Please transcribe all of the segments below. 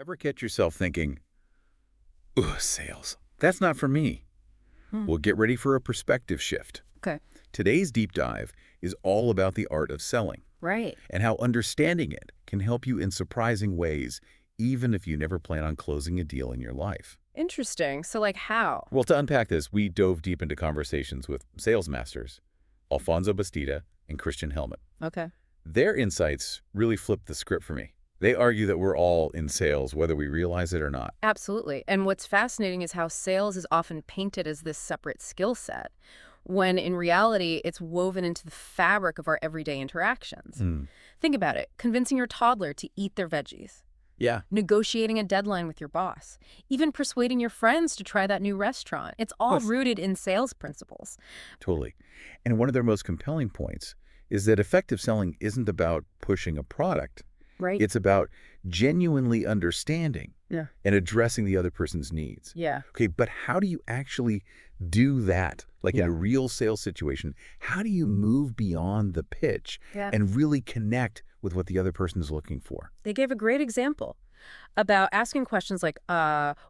Ever catch yourself thinking, "Ugh, sales. That's not for me." Hmm. Well, get ready for a perspective shift. Okay. Today's deep dive is all about the art of selling Right. and how understanding it can help you in surprising ways, even if you never plan on closing a deal in your life. Interesting. So, like, how? Well, to unpack this, we dove deep into conversations with sales masters, Alfonso Bastida and Christian Helmet. Okay. Their insights really flipped the script for me. They argue that we're all in sales, whether we realize it or not. Absolutely. And what's fascinating is how sales is often painted as this separate skill set, when in reality, it's woven into the fabric of our everyday interactions. Hmm. Think about it. Convincing your toddler to eat their veggies, Yeah, negotiating a deadline with your boss, even persuading your friends to try that new restaurant. It's all course. rooted in sales principles. Totally. And one of their most compelling points is that effective selling isn't about pushing a product. Right? It's about genuinely understanding Yeah. and addressing the other person's needs. Yeah. Okay, but how do you actually do that? Like in Yeah. a real sales situation, how do you move beyond the pitch Yeah. and really connect with what the other person is looking for? They gave a great example about asking questions like,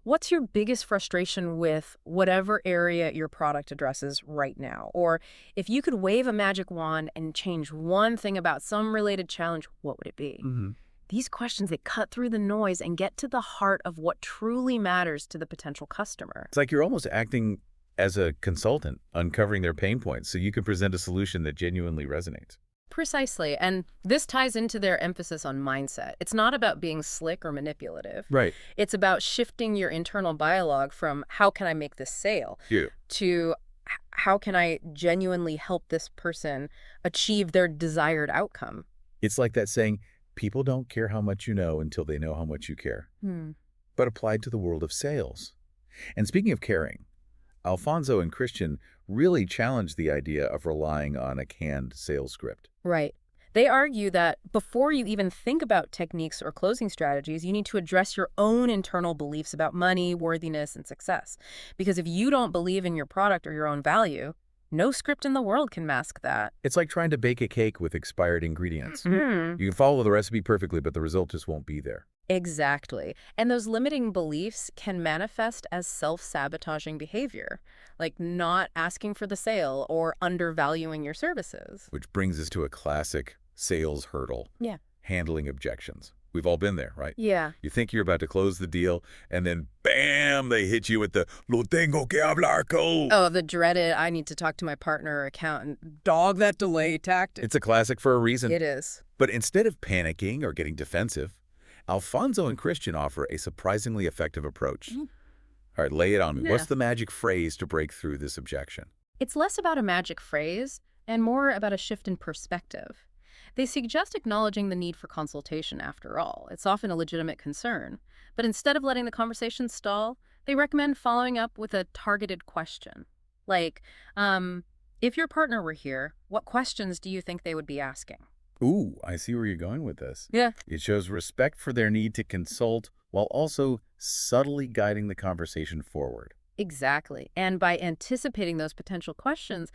what's your biggest frustration with whatever area your product addresses right now? Or if you could wave a magic wand and change one thing about some related challenge, what would it be? Hmm. These questions, they cut through the noise and get to the heart of what truly matters to the potential customer. It's like you're almost acting as a consultant, uncovering their pain points so you can present a solution that genuinely resonates. Precisely. And this ties into their emphasis on mindset. It's not about being slick or manipulative. Right. It's about shifting your internal dialogue from how can I make this sale You. to how can I genuinely help this person achieve their desired outcome. It's like that saying, people don't care how much you know until they know how much you care, Hmm. but applied to the world of sales. And speaking of caring, Alfonso and Christian really challenged the idea of relying on a canned sales script. Right. They argue that before you even think about techniques or closing strategies, you need to address your own internal beliefs about money, worthiness, and success. Because if you don't believe in your product or your own value, no script in the world can mask that. It's like trying to bake a cake with expired ingredients. Mhm. You can follow the recipe perfectly, but the result just won't be there, Exactly. And those limiting beliefs can manifest as self-sabotaging behavior, like not asking for the sale or undervaluing your services. which brings us to a classic sales hurdle, Yeah. handling objections. We've all been there, right? Yeah. You think you're about to close the deal, and then bam, they hit you with the "lo tengo que hablar con." Oh, the dreaded, I need to talk to my partner or accountant. Dog that delay tactic. It's a classic for a reason. It is. But instead of panicking or getting defensive, Alfonso and Christian offer a surprisingly effective approach. Mhm. All right, lay it on me. Yeah. What's the magic phrase to break through this objection? It's less about a magic phrase and more about a shift in perspective. They suggest acknowledging the need for consultation after all. It's often a legitimate concern. But instead of letting the conversation stall, they recommend following up with a targeted question. Like, if your partner were here, what questions do you think they would be asking? Ooh, I see where you're going with this. Yeah. It shows respect for their need to consult while also subtly guiding the conversation forward. Exactly. And by anticipating those potential questions,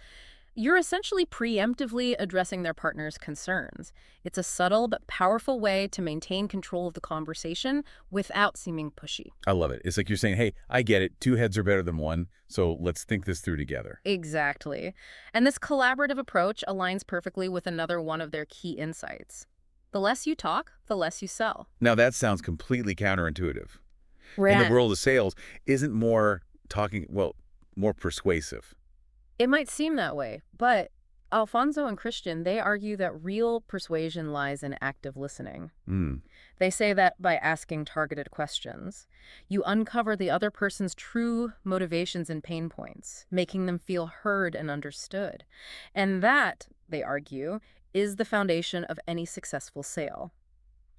you're essentially preemptively addressing their partner's concerns. It's a subtle but powerful way to maintain control of the conversation without seeming pushy. I love it. It's like you're saying, hey, I get it. Two heads are better than one, so let's think this through together. Exactly. And this collaborative approach aligns perfectly with another one of their key insights. The less you talk, the less you sell. Now, that sounds completely counterintuitive. In the Right. world of sales, isn't more talking, well, more persuasive? It might seem that way, but Alfonso and Christian, they argue that real persuasion lies in active listening. Hmm. They say that by asking targeted questions, you uncover the other person's true motivations and pain points, making them feel heard and understood. And that, they argue, is the foundation of any successful sale.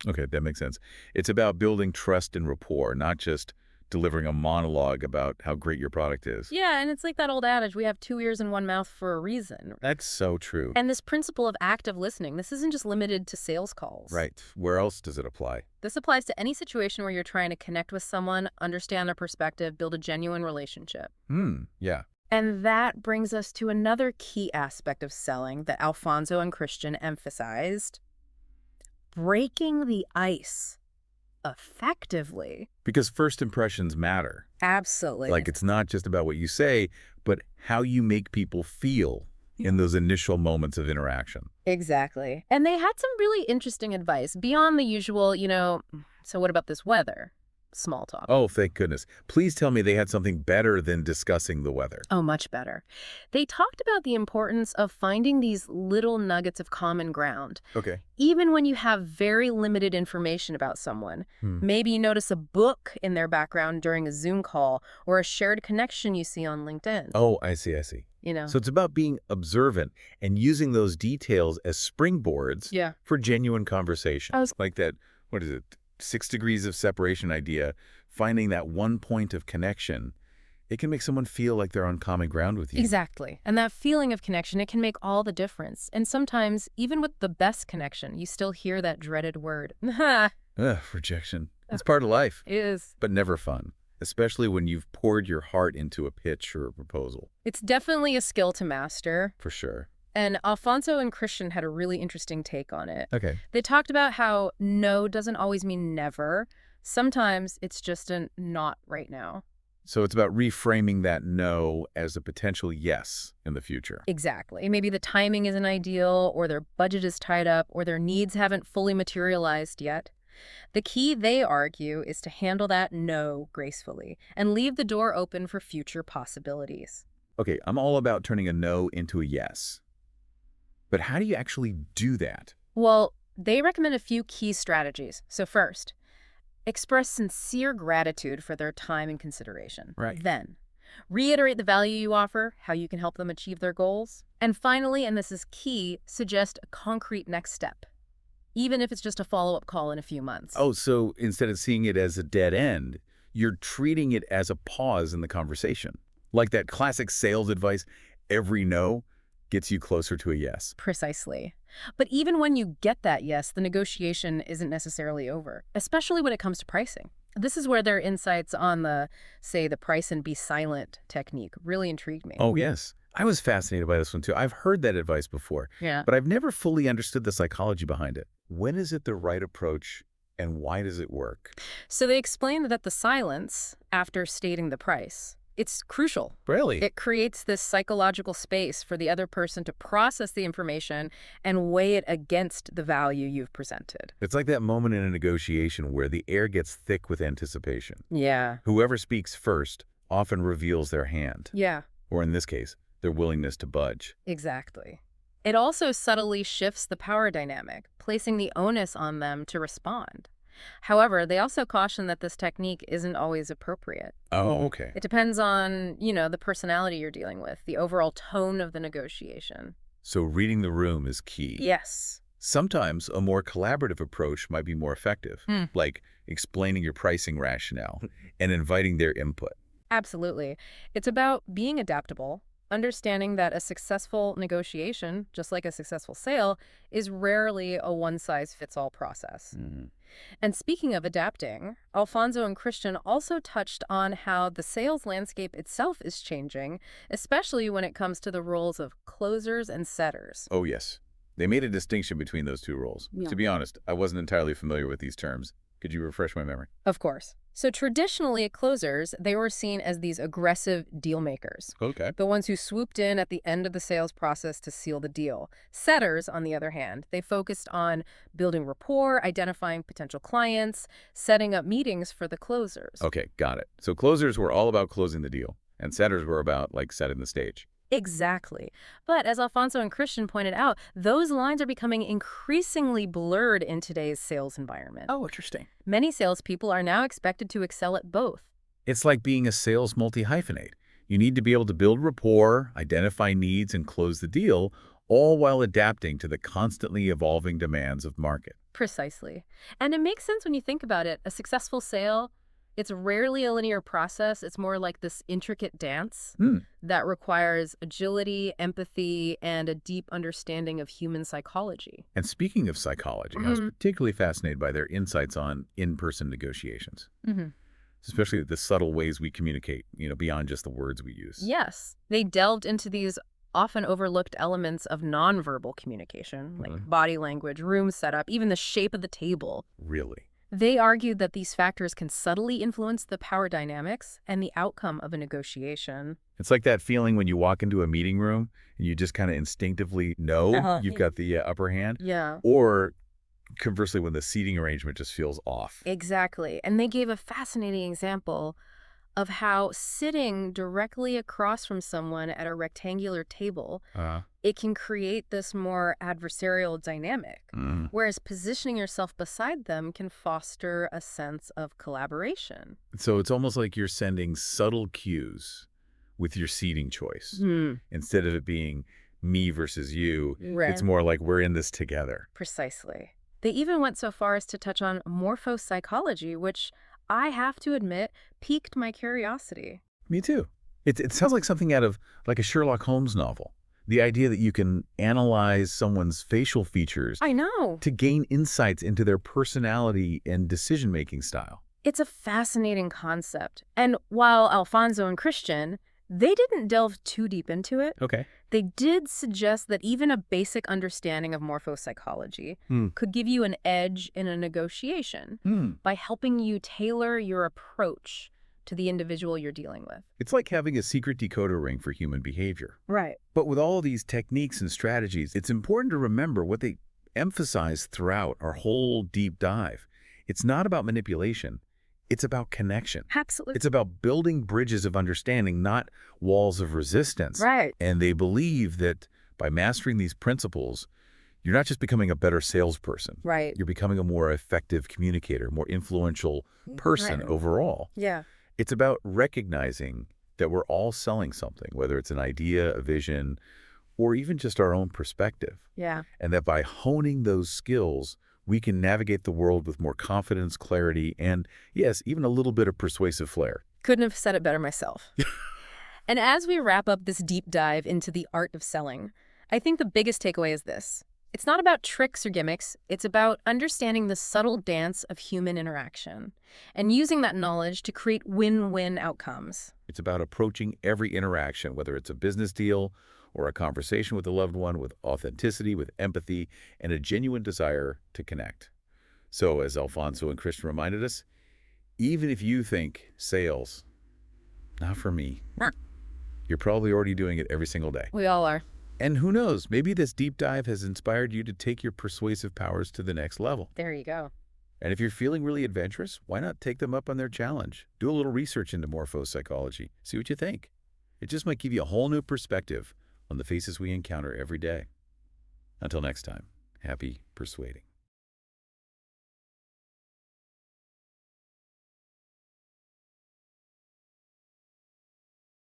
Okay, that makes sense. It's about building trust and rapport, not just delivering a monologue about how great your product is. Yeah, and it's like that old adage, we have two ears and one mouth for a reason. That's so true. And this principle of active listening, this isn't just limited to sales calls. Right. Where else does it apply? This applies to any situation where you're trying to connect with someone, understand their perspective, build a genuine relationship. Yeah. And that brings us to another key aspect of selling that Alfonso and Christian emphasized: breaking the ice. effectively. Because first impressions matter. Absolutely. Like, it's not just about what you say, but how you make people feel in those initial moments of interaction. Exactly. And they had some really interesting advice beyond the usual, so what about this weather? Small talk. Oh, thank goodness. Please tell me they had something better than discussing the weather. Oh, much better. They talked about the importance of finding these little nuggets of common ground, Okay. even when you have very limited information about someone. Hmm. Maybe you notice a book in their background during a Zoom call or a shared connection you see on LinkedIn. Oh, I see, I see. You know? So it's about being observant and using those details as springboards Yeah. for genuine conversation. I was- Like that, what is it, 6 degrees of separation idea, finding that one point of connection, it can make someone feel like they're on common ground with you. Exactly. And that feeling of connection, it can make all the difference. And sometimes, even with the best connection, you still hear that dreaded word. Ha! Ugh, rejection. It's part of life, Is. but never fun, especially when you've poured your heart into a pitch or a proposal, It's definitely a skill to master. for sure. And Alfonso and Christian had a really interesting take on it. Okay. They talked about how no doesn't always mean never. Sometimes it's just a not right now. So it's about reframing that no as a potential yes in the future. Exactly. Maybe the timing isn't ideal, or their budget is tied up, or their needs haven't fully materialized yet. The key, they argue, is to handle that no gracefully and leave the door open for future possibilities. Okay, I'm all about turning a no into a yes. But how do you actually do that? Well, they recommend a few key strategies. So first, express sincere gratitude for their time and consideration. Right. Then, reiterate the value you offer, how you can help them achieve their goals. And finally, and this is key, suggest a concrete next step, even if it's just a follow-up call in a few months. Oh, so instead of seeing it as a dead end, you're treating it as a pause in the conversation. Like that classic sales advice, every no gets you closer to a yes. Precisely. But even when you get that yes, the negotiation isn't necessarily over, especially when it comes to pricing. This is where their insights on the price and be silent technique really intrigued me. Oh, yes. I was fascinated by this one, too. I've heard that advice before, Yeah. but I've never fully understood the psychology behind it. When is it the right approach, and why does it work? So they explained that the silence after stating the price, it's crucial. Really? It creates this psychological space for the other person to process the information and weigh it against the value you've presented. It's like that moment in a negotiation where the air gets thick with anticipation. Yeah. Whoever speaks first often reveals their hand, Yeah, or in this case, their willingness to budge. exactly. It also subtly shifts the power dynamic, placing the onus on them to respond. However, they also caution that this technique isn't always appropriate. Oh, okay. It depends on, the personality you're dealing with, the overall tone of the negotiation. So reading the room is key. Yes. Sometimes a more collaborative approach might be more effective, like explaining your pricing rationale and inviting their input. Absolutely. It's about being adaptable, understanding that a successful negotiation, just like a successful sale, is rarely a one-size-fits-all process. And speaking of adapting, Alfonso and Christian also touched on how the sales landscape itself is changing, especially when it comes to the roles of closers and setters. Oh, yes. They made a distinction between those two roles. Yeah. To be honest, I wasn't entirely familiar with these terms. Could you refresh my memory? Of course. So traditionally, closers, they were seen as these aggressive deal makers, Okay. the ones who swooped in at the end of the sales process to seal the deal. Setters, on the other hand, they focused on building rapport, identifying potential clients, setting up meetings for the closers. Okay, got it. So closers were all about closing the deal, and setters were about, setting the stage. Exactly. But as Alfonso and Christian pointed out, those lines are becoming increasingly blurred in today's sales environment. Oh, interesting. Many salespeople are now expected to excel at both. It's like being a sales multi-hyphenate. You need to be able to build rapport, identify needs, and close the deal, all while adapting to the constantly evolving demands of market. Precisely. And it makes sense when you think about it. A successful sale, it's rarely a linear process. It's more like this intricate dance that requires agility, empathy, and a deep understanding of human psychology. And speaking of psychology, I was particularly fascinated by their insights on in-person negotiations, especially the subtle ways we communicate, beyond just the words we use. Yes. They delved into these often overlooked elements of nonverbal communication, like body language, room setup, even the shape of the table. Really? They argued that these factors can subtly influence the power dynamics and the outcome of a negotiation. It's like that feeling when you walk into a meeting room and you just kind of instinctively know you've got the upper hand. Yeah. Or conversely, when the seating arrangement just feels off. Exactly. And they gave a fascinating example of how sitting directly across from someone at a rectangular table, Uh, it can create this more adversarial dynamic, mm. whereas positioning yourself beside them can foster a sense of collaboration. So it's almost like you're sending subtle cues with your seating choice. Hmm. Instead of it being me versus you, Right. it's more like we're in this together. Precisely. They even went so far as to touch on morphopsychology, which I have to admit piqued my curiosity. Me too. It sounds like something out of like a Sherlock Holmes novel. The idea that you can analyze someone's facial features I know. to gain insights into their personality and decision-making style. It's a fascinating concept. And while Alfonso and Christian, they didn't delve too deep into it, Okay. they did suggest that even a basic understanding of morphopsychology Hmm. could give you an edge in a negotiation by helping you tailor your approach to the individual you're dealing with. It's like having a secret decoder ring for human behavior. Right. But with all these techniques and strategies, it's important to remember what they emphasize throughout our whole deep dive. It's not about manipulation. It's about connection. Absolutely. It's about building bridges of understanding, not walls of resistance. Right. And they believe that by mastering these principles, you're not just becoming a better salesperson. Right. You're becoming a more effective communicator, more influential person Right. overall. Yeah. It's about recognizing that we're all selling something, whether it's an idea, a vision, or even just our own perspective. Yeah. And that by honing those skills, we can navigate the world with more confidence, clarity, and, yes, even a little bit of persuasive flair. Couldn't have said it better myself. And as we wrap up this deep dive into the art of selling, I think the biggest takeaway is this. It's not about tricks or gimmicks. It's about understanding the subtle dance of human interaction and using that knowledge to create win-win outcomes. It's about approaching every interaction, whether it's a business deal or a conversation with a loved one, with authenticity, with empathy, and a genuine desire to connect. So, as Alfonso and Christian reminded us, even if you think sales, not for me, you're probably already doing it every single day. We all are. And who knows, maybe this deep dive has inspired you to take your persuasive powers to the next level. There you go. And if you're feeling really adventurous, why not take them up on their challenge? Do a little research into morphopsychology. See what you think. It just might give you a whole new perspective on the faces we encounter every day. Until next time, happy persuading.